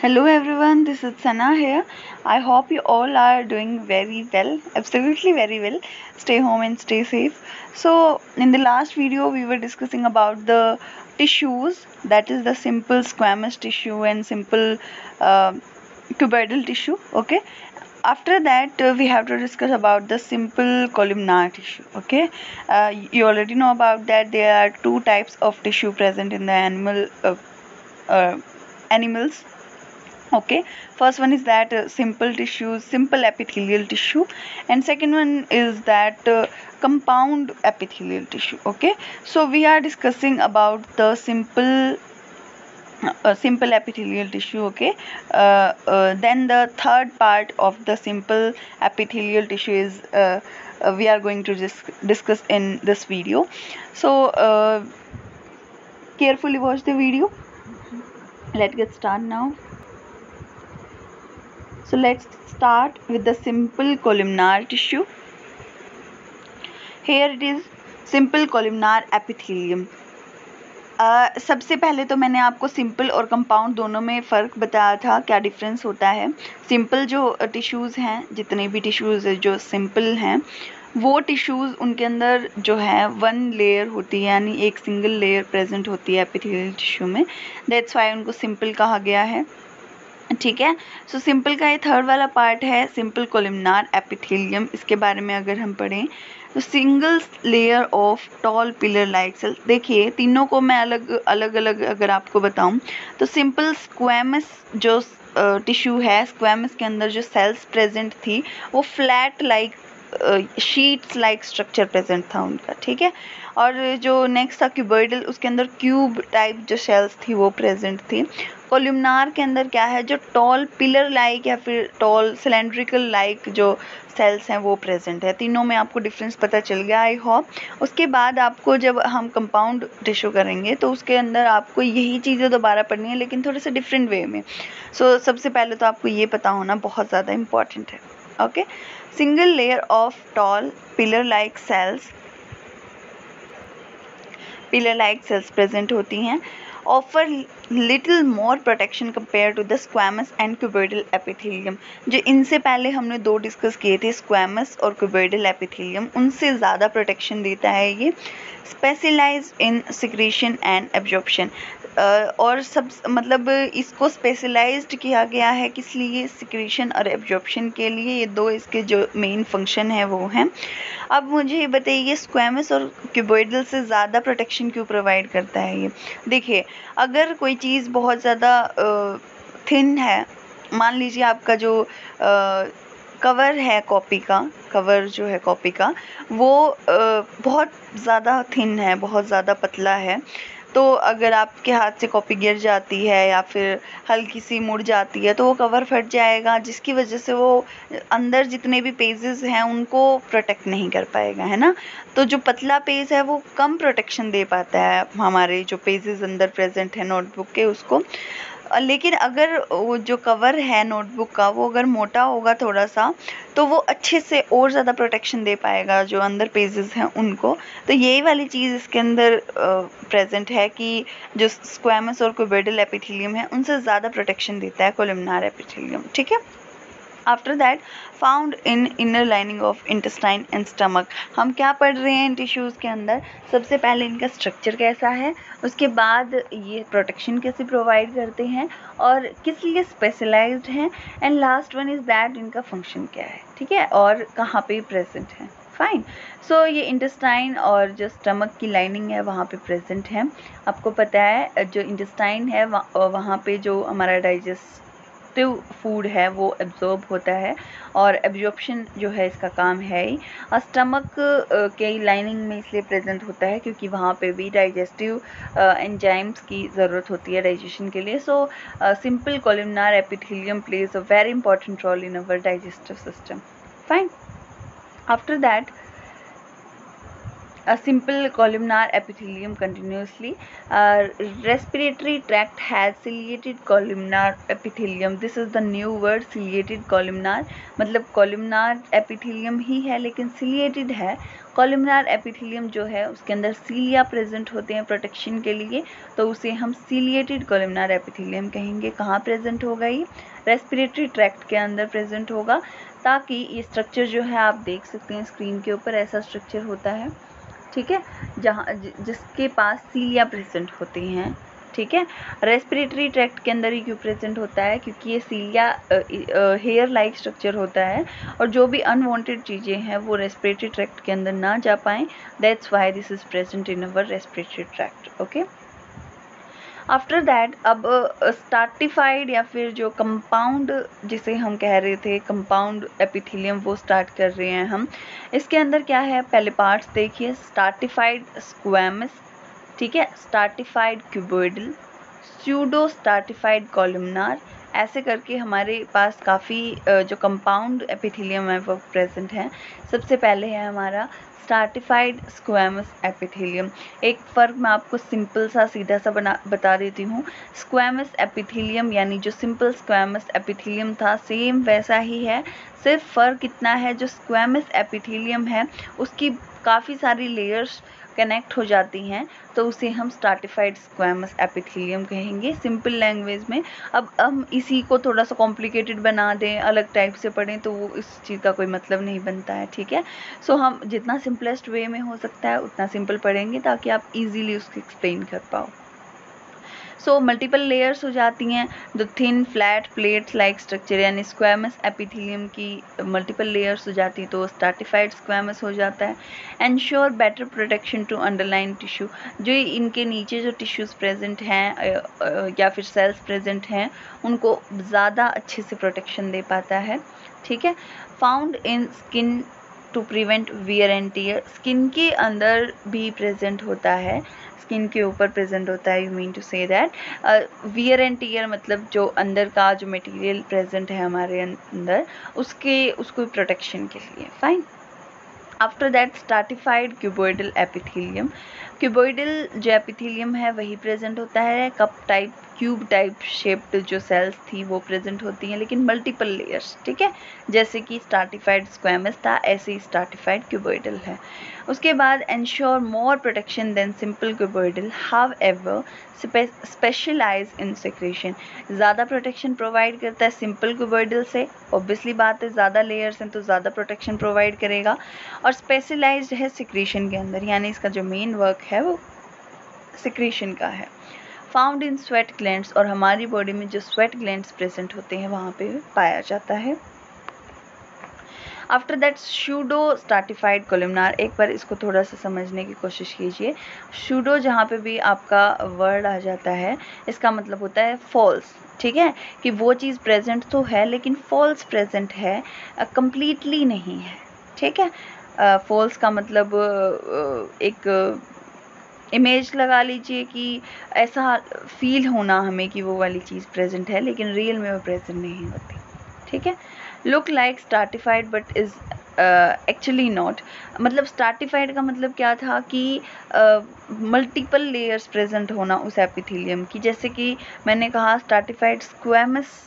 Hello everyone, this is Sana here. I hope you all are doing very well, absolutely very well. Stay home and stay safe. So, in the last video, we were discussing about the tissues, that is the simple squamous tissue and simple uh, cuboidal tissue. Okay, after that, we have to discuss about the simple columnar tissue. Okay, you already know about that. There are two types of tissue present in the uh, animals. Okay, first one is that simple tissue, simple epithelial tissue, and second one is that compound epithelial tissue. Okay, so we are discussing about the simple epithelial tissue. Okay, then the third part of the simple epithelial tissue is we are going to discuss in this video. So carefully watch the video. Let's get started now. So let's start with the simple columnar tissue. Here it is, simple columnar epithelium. सबसे पहले तो मैंने आपको simple और compound दोनों में फ़र्क बताया था, क्या डिफरेंस होता है. सिंपल जो टिश्यूज़ हैं, जितने भी टिश्यूज़ जो सिंपल हैं, वो टिश्यूज़ उनके अंदर जो है वन लेयर होती है, यानी एक सिंगल लेयर प्रेजेंट होती है एपिथेलियल टिश्यू में. दैट्स वाई उनको सिंपल कहा गया है. ठीक है. सो सिंपल का ये थर्ड वाला पार्ट है सिंपल कोलिमनार एपिथेलियम. इसके बारे में अगर हम पढ़ें तो single layer of tall pillar like cell. देखिए तीनों को मैं अलग अलग अगर आपको बताऊं तो सिंपल स्क्वैमस जो टिश्यू है, स्क्वैमस के अंदर जो सेल्स प्रेजेंट थी वो flat like sheets like structure present था उनका. ठीक है. और जो नेक्स्ट था क्यूबॉइडल, उसके अंदर क्यूब टाइप जो सेल्स थी वो प्रेजेंट थी. कोल्यूमनार के अंदर क्या है, जो टॉल पिलर लाइक या फिर टॉल सिलेंड्रिकल लाइक जो सेल्स हैं वो प्रेजेंट है. तीनों में आपको डिफरेंस पता चल गया आई होप. उसके बाद आपको जब हम कंपाउंड टिश्यू करेंगे तो उसके अंदर आपको यही चीज़ें दोबारा पढ़नी है, लेकिन थोड़े से डिफरेंट वे में. सो सबसे पहले तो आपको ये पता होना बहुत ज़्यादा इम्पॉर्टेंट है. Okay, single layer of tall pillar like cells present होती हैं, offer little more protection compare to the squamous and cuboidal epithelium. जो इनसे पहले हमने दो डिस्कस किए थे, स्क्वैमस और क्यूबॉइडल एपिथेलियम, उनसे ज़्यादा प्रोटेक्शन देता है ये. Specialised in secretion and absorption, और सब मतलब इसको स्पेशलाइज्ड किया गया है किस लिए, सिक्रीशन और एब्जॉर्प्शन के लिए. ये दो इसके जो मेन फंक्शन है वो हैं. अब मुझे ये बताइए स्क्वैमस और क्यूबॉइडल से ज़्यादा प्रोटेक्शन क्यों प्रोवाइड करता है ये. देखिए अगर कोई चीज़ बहुत ज़्यादा थिन है, मान लीजिए आपका जो कवर है कॉपी का, कवर जो है कॉपी का वो बहुत ज़्यादा थिन है, बहुत ज़्यादा पतला है, तो अगर आपके हाथ से कॉपी गिर जाती है या फिर हल्की सी मुड़ जाती है तो वो कवर फट जाएगा, जिसकी वजह से वो अंदर जितने भी पेजेस हैं उनको प्रोटेक्ट नहीं कर पाएगा, है ना. तो जो पतला पेज है वो कम प्रोटेक्शन दे पाता है हमारे जो पेजेस अंदर प्रेजेंट है नोटबुक के उसको. लेकिन अगर वो जो कवर है नोटबुक का वो अगर मोटा होगा थोड़ा सा तो वो अच्छे से और ज़्यादा प्रोटेक्शन दे पाएगा जो अंदर पेजेस हैं उनको. तो यही वाली चीज़ इसके अंदर प्रेजेंट है कि जो स्क्वैमस और क्यूबॉइडल एपिथेलियम है उनसे ज़्यादा प्रोटेक्शन देता है कोलिमनार एपिथेलियम. ठीक है. After that found in inner lining of intestine and stomach. हम क्या पढ़ रहे हैं इन टिश्यूज़ के अंदर, सबसे पहले इनका स्ट्रक्चर कैसा है, उसके बाद ये प्रोटेक्शन कैसे प्रोवाइड करते हैं और किस लिए स्पेशलाइज्ड हैं, and last one is that इनका फंक्शन क्या है. ठीक है, और कहाँ पे प्रेजेंट है. फाइन. सो ये इंटेस्टाइन और जो स्टमक की लाइनिंग है वहाँ पे प्रेजेंट है. आपको पता है जो इंटेस्टाइन है वहाँ पे जो हमारा डाइजेस्टिव फूड है वो एब्जॉर्ब होता है और एब्जॉर्प्शन जो है इसका काम है ही. और स्टमक के लाइनिंग में इसलिए प्रेजेंट होता है क्योंकि वहाँ पे भी डाइजेस्टिव एंजाइम्स की ज़रूरत होती है डाइजेशन के लिए. So simple columnar epithelium plays a very important role in our digestive system. Fine. After that a simple columnar epithelium continuously. Respiratory tract has ciliated columnar epithelium. This is the new word, ciliated columnar. मतलब columnar epithelium ही है लेकिन ciliated है. columnar epithelium जो है उसके अंदर cilia present होते हैं प्रोटेक्शन के लिए, तो उसे हम ciliated columnar epithelium कहेंगे. कहाँ प्रेजेंट होगा ये? रेस्पिरेटरी ट्रैक्ट के अंदर प्रेजेंट होगा, ताकि ये स्ट्रक्चर जो है आप देख सकते हैं स्क्रीन के ऊपर, ऐसा स्ट्रक्चर होता है, ठीक है, जहाँ जिसके पास सीलिया प्रेजेंट होती हैं. ठीक है, रेस्पिरेटरी ट्रैक्ट के अंदर ही क्यों प्रेजेंट होता है? क्योंकि ये सीलिया हेयर लाइक स्ट्रक्चर होता है और जो भी अनवांटेड चीज़ें हैं वो रेस्पिरेटरी ट्रैक्ट के अंदर ना जा पाएँ. That's why this is present in our respiratory tract. Okay, after that अब स्टार्टिफाइड या फिर जो कंपाउंड जिसे हम कह रहे थे कंपाउंड एपिथेलियम, वो स्टार्ट कर रहे हैं हम. इसके अंदर क्या है? पहले पार्ट्स देखिए. स्टार्टिफाइड स्क्वैमस, ठीक है, stratified cuboidal, pseudo stratified columnar, ऐसे करके हमारे पास काफ़ी जो कंपाउंड एपिथेलियम है वो प्रेजेंट है. सबसे पहले है हमारा स्टार्टिफाइड स्क्वैमस एपिथेलियम. एक फ़र्क मैं आपको सिंपल सा सीधा सा बता देती हूँ. स्क्वैमस एपिथेलियम यानी जो सिंपल स्क्वैमस एपिथेलियम था सेम वैसा ही है, सिर्फ फ़र्क इतना है जो स्क्वैमस एपिथेलियम है उसकी काफ़ी सारी लेयर्स कनेक्ट हो जाती हैं, तो उसे हम स्टार्टिफाइड स्क्वैमस एपिथेलियम कहेंगे सिंपल लैंग्वेज में. अब हम इसी को थोड़ा सा कॉम्प्लिकेटेड बना दें, अलग टाइप से पढ़ें, तो वो इस चीज़ का कोई मतलब नहीं बनता है. ठीक है, सो हम जितना सिंपलेस्ट वे में हो सकता है उतना सिंपल पढ़ेंगे ताकि आप इजीली उसको एक्सप्लेन कर पाओ. सो मल्टीपल लेयर्स हो जाती हैं. The thin flat plates like structure यानी स्क्वैमस एपिथेलियम की मल्टीपल लेयर्स हो जाती हैं, तो स्टार्टिफाइड स्क्वैमस हो जाता है. Ensure better protection to underlying tissue, जो इनके नीचे जो टिश्यूज़ प्रेजेंट हैं या फिर सेल्स प्रेजेंट हैं उनको ज़्यादा अच्छे से प्रोटेक्शन दे पाता है. ठीक है, found in skin to prevent wear and tear, skin के अंदर भी प्रेजेंट होता है, स्किन के ऊपर प्रेजेंट होता है. You mean to say that wear and tear मतलब जो अंदर का जो मटेरियल प्रेजेंट है हमारे अंदर उसको प्रोटेक्शन के लिए. Fine. After that stratified cuboidal epithelium, cuboidal जो एपिथेलियम है वही प्रेजेंट होता है. Cup type cube type shaped जो सेल्स थी वो प्रेजेंट होती हैं लेकिन मल्टीपल लेयर्स. ठीक है, जैसे कि स्टार्टिफाइड स्क्वैमस था ऐसे ही स्टार्टिफाइड क्यूबोइडल है. उसके बाद ensure more protection than simple cuboidal, however specialize in secretion, ज़्यादा प्रोटेक्शन प्रोवाइड करता है सिंपल क्यूबोइडल से. ऑब्वियसली बात है, ज़्यादा लेयर्स हैं तो ज़्यादा प्रोटेक्शन प्रोवाइड करेगा. और स्पेशलाइज्ड है सिक्रेशन के अंदर, यानी इसका जो मेन वर्क है वो सिक्रेशन का है. फाउंड इन स्वेट ग्लैंड्स, और हमारी बॉडी में जो स्वेट ग्लैंड्स प्रेजेंट होते हैं वहाँ पे पाया जाता है. After that pseudo stratified columnar, एक बार इसको थोड़ा सा समझने की कोशिश कीजिए. शूडो जहाँ पे भी आपका वर्ड आ जाता है इसका मतलब होता है फॉल्स. ठीक है, कि वो चीज़ प्रेजेंट तो है लेकिन फॉल्स प्रेजेंट है, कंप्लीटली नहीं है. ठीक है, फॉल्स का मतलब एक इमेज लगा लीजिए कि ऐसा फील होना हमें कि वो वाली चीज़ प्रेजेंट है लेकिन रियल में वो प्रेजेंट नहीं होती. ठीक है, look like stratified but is actually not, मतलब स्टार्टिफाइड का मतलब क्या था कि मल्टीपल लेयर्स प्रेजेंट होना उस एपिथेलियम की. जैसे कि मैंने कहा स्टार्टिफाइड स्क्वैमस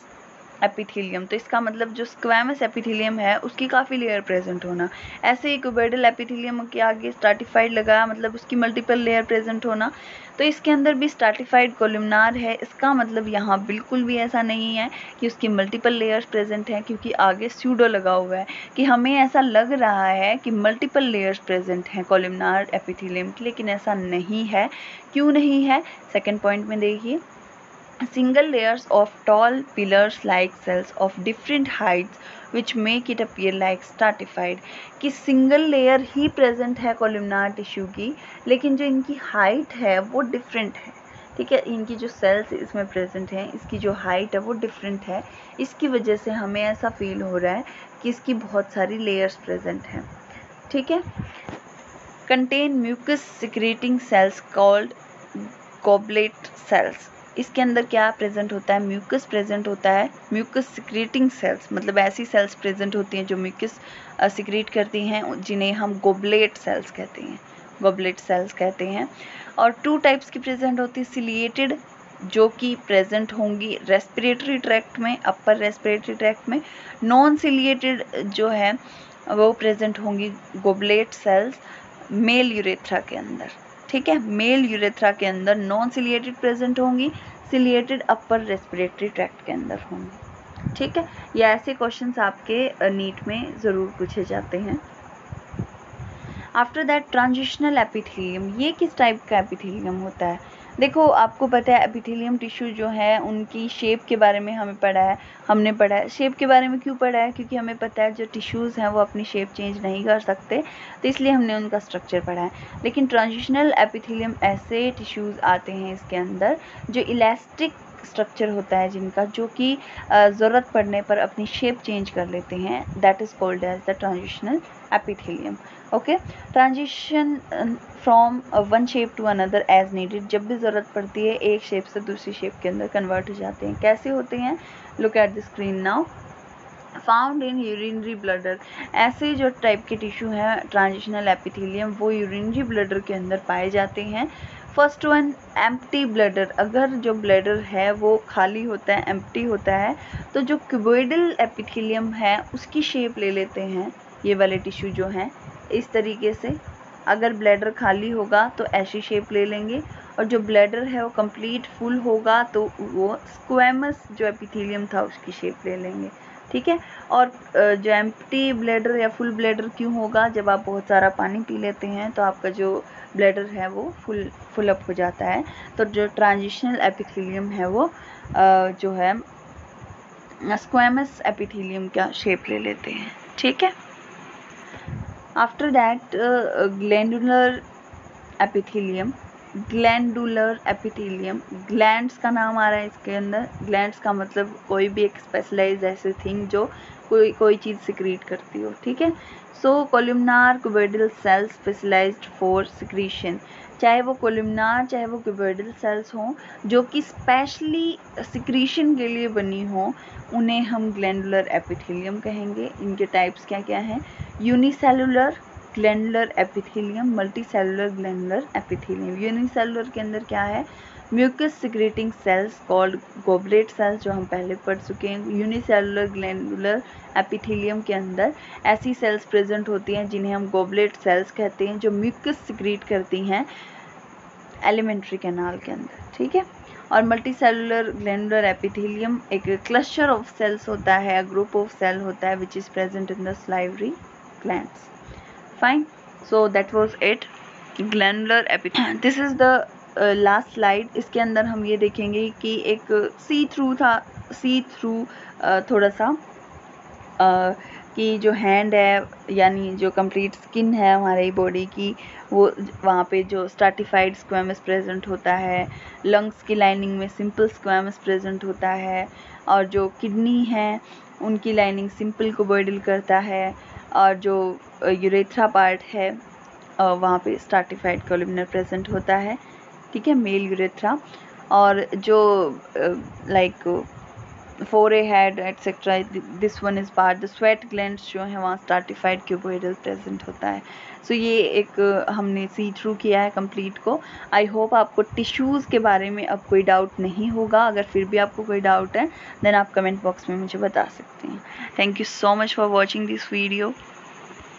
एपिथेलियम, तो इसका मतलब जो स्क्वैमस एपिथेलियम है उसकी काफ़ी लेयर प्रेजेंट होना. ऐसे ही क्यूबोइडल एपिथेलियम के आगे स्टार्टिफाइड लगाया मतलब उसकी मल्टीपल लेयर प्रेजेंट होना. तो इसके अंदर भी स्टार्टिफाइड कॉलमनार है, इसका मतलब यहाँ बिल्कुल भी ऐसा नहीं है कि उसकी मल्टीपल लेयर्स प्रेजेंट हैं, क्योंकि आगे स्यूडो लगा हुआ है कि हमें ऐसा लग रहा है कि मल्टीपल लेयर्स प्रेजेंट हैं कॉलमनार एपिथेलियम की, लेकिन ऐसा नहीं है. क्यों नहीं है? सेकेंड पॉइंट में देखिए. Single layers of tall pillars-like cells of different heights which make it appear like stratified, कि सिंगल लेयर ही प्रेजेंट है कॉलमनार टिश्यू की लेकिन जो इनकी हाइट है वो डिफरेंट है. ठीक है, इनकी जो सेल्स इसमें प्रेजेंट हैं इसकी जो हाइट है वो डिफरेंट है. इसकी वजह से हमें ऐसा फील हो रहा है कि इसकी बहुत सारी लेयर्स प्रेजेंट हैं. ठीक है, contain mucus secreting cells called goblet cells, इसके अंदर क्या प्रेजेंट होता है? म्यूकस प्रेजेंट होता है. म्यूकस सिक्रेटिंग सेल्स मतलब ऐसी सेल्स प्रेजेंट होती हैं जो म्यूकस सिक्रेट करती हैं जिन्हें हम गोबलेट सेल्स कहते हैं. गॉबलेट सेल्स कहते हैं। और 2 टाइप्स की प्रेजेंट होती है, सिलिएटेड जो कि प्रेजेंट होंगी रेस्पिरेटरी ट्रैक्ट में, अपर रेस्पिरेटरी ट्रैक्ट में। नॉन सिलिएटेड जो है वो प्रेजेंट होंगी गॉबलेट सेल्स मेल यूरेथ्रा के अंदर, ठीक है। मेल यूरेथ्रा के अंदर नॉन सिलिएटेड प्रेजेंट होंगी, सिलिएटेड अपर रेस्पिरेटरी ट्रैक्ट के अंदर होंगी, ठीक है। ये ऐसे क्वेश्चंस आपके नीट में ज़रूर पूछे जाते हैं। आफ्टर दैट ट्रांजिशनल एपिथेलियम, ये किस टाइप का एपिथेलियम होता है? देखो आपको पता है एपिथेलियम टिश्यू जो है उनकी शेप के बारे में हमने पढ़ा है। शेप के बारे में क्यों पढ़ा है? क्योंकि हमें पता है जो टिश्यूज़ हैं वो अपनी शेप चेंज नहीं कर सकते, तो इसलिए हमने उनका स्ट्रक्चर पढ़ा है। लेकिन ट्रांजिशनल एपिथेलियम ऐसे टिश्यूज़ आते हैं इसके अंदर जो इलास्टिक स्ट्रक्चर होता है जिनका, जो कि ज़रूरत पड़ने पर अपनी शेप चेंज कर लेते हैं, that is called as the transitional epithelium. Okay, transition from one shape to another as needed, जब भी ज़रूरत पड़ती है एक शेप से दूसरी शेप के अंदर कन्वर्ट हो जाते हैं। कैसे होते हैं? Look at the screen now. Found in urinary bladder, ऐसे जो टाइप के टिश्यू हैं ट्रांजिशनल एपिथेलियम वो यूरिनरी ब्लडर के अंदर पाए जाते हैं। फर्स्ट वन एम्प्टी ब्लडर, अगर जो ब्लडर है वो खाली होता है, एम्प्टी होता है, तो जो क्यूबॉइडल एपिथेलियम है उसकी शेप ले लेते हैं ये वाले टिश्यू जो हैं इस तरीके से। अगर ब्लैडर खाली होगा तो ऐसी शेप ले लेंगे, और जो ब्लैडर है वो कंप्लीट फुल होगा तो वो स्क्वैमस जो एपिथेलियम था उसकी शेप ले लेंगे, ठीक है। और जो एम्प्टी ब्लैडर या फुल ब्लैडर क्यों होगा? जब आप बहुत सारा पानी पी लेते हैं तो आपका जो ब्लैडर है वो फुल अप हो जाता है, तो जो ट्रांजिशनल एपिथेलियम है वो जो है स्क्वैमस एपिथेलियम का शेप ले लेते हैं, ठीक है। After that glandular epithelium, glands का नाम आ रहा है इसके अंदर। ग्लैंड्स का मतलब कोई भी एक स्पेशलाइज्ड ऐसी थिंग जो कोई चीज़ सिक्रीट करती हो, ठीक है। So columnar cuboidal cells specialised for secretion, चाहे वो कोलुमनार चाहे वो क्यूबॉइडल सेल्स हों जो कि स्पेशली सिक्रीशन के लिए बनी हों, उन्हें हम ग्लैंडुलर एपिथेलियम कहेंगे। इनके टाइप्स क्या क्या हैं? Unicellular glandular epithelium, multicellular glandular epithelium. Unicellular के अंदर क्या है? Mucus secreting cells called goblet cells, जो हम पहले पढ़ चुके हैं। यूनिसेलुलर ग्लैंडुलर एपिथेलियम के अंदर ऐसी सेल्स प्रेजेंट होती हैं जिन्हें हम गॉबलेट सेल्स कहते हैं, जो म्यूकस सिक्रीट करती हैं एलिमेंट्री कैनाल के अंदर, ठीक है। और मल्टीसेलुलर ग्लैंडुलर एपिथेलियम एक क्लस्टर ऑफ सेल्स होता है, ग्रुप ऑफ सेल होता है which is present in the salivary glands. Fine, so that was it, glandular epithelium. This is the last slide. इसके अंदर हम ये देखेंगे कि एक सी थ्रू थोड़ा सा कि जो हैंड है यानी जो कंप्लीट स्किन है हमारी बॉडी की, वो वहाँ पे जो स्ट्रैटिफाइड स्क्वैमस प्रेजेंट होता है, लंग्स की लाइनिंग में सिंपल स्क्वैमस प्रेजेंट होता है, और जो किडनी है उनकी लाइनिंग सिंपल क्यूबॉइडल करता है, और जो यूरेथ्रा पार्ट है वहाँ पे स्ट्रैटिफाइड कोलुमनर प्रेजेंट होता है, ठीक है, मेल यूरेथ्रा। और जो लाइक फोरे head etcetera, this one is part the sweat glands जो है वहाँ स्ट्रैटिफाइड क्यूबॉइडल प्रेजेंट होता है। सो ये एक हमने सी थ्रू किया है कंप्लीट को। आई होप आपको टिश्यूज़ के बारे में अब कोई डाउट नहीं होगा। अगर फिर भी आपको कोई डाउट है देन आप कमेंट बॉक्स में मुझे बता सकते हैं। Thank you so much for watching this video.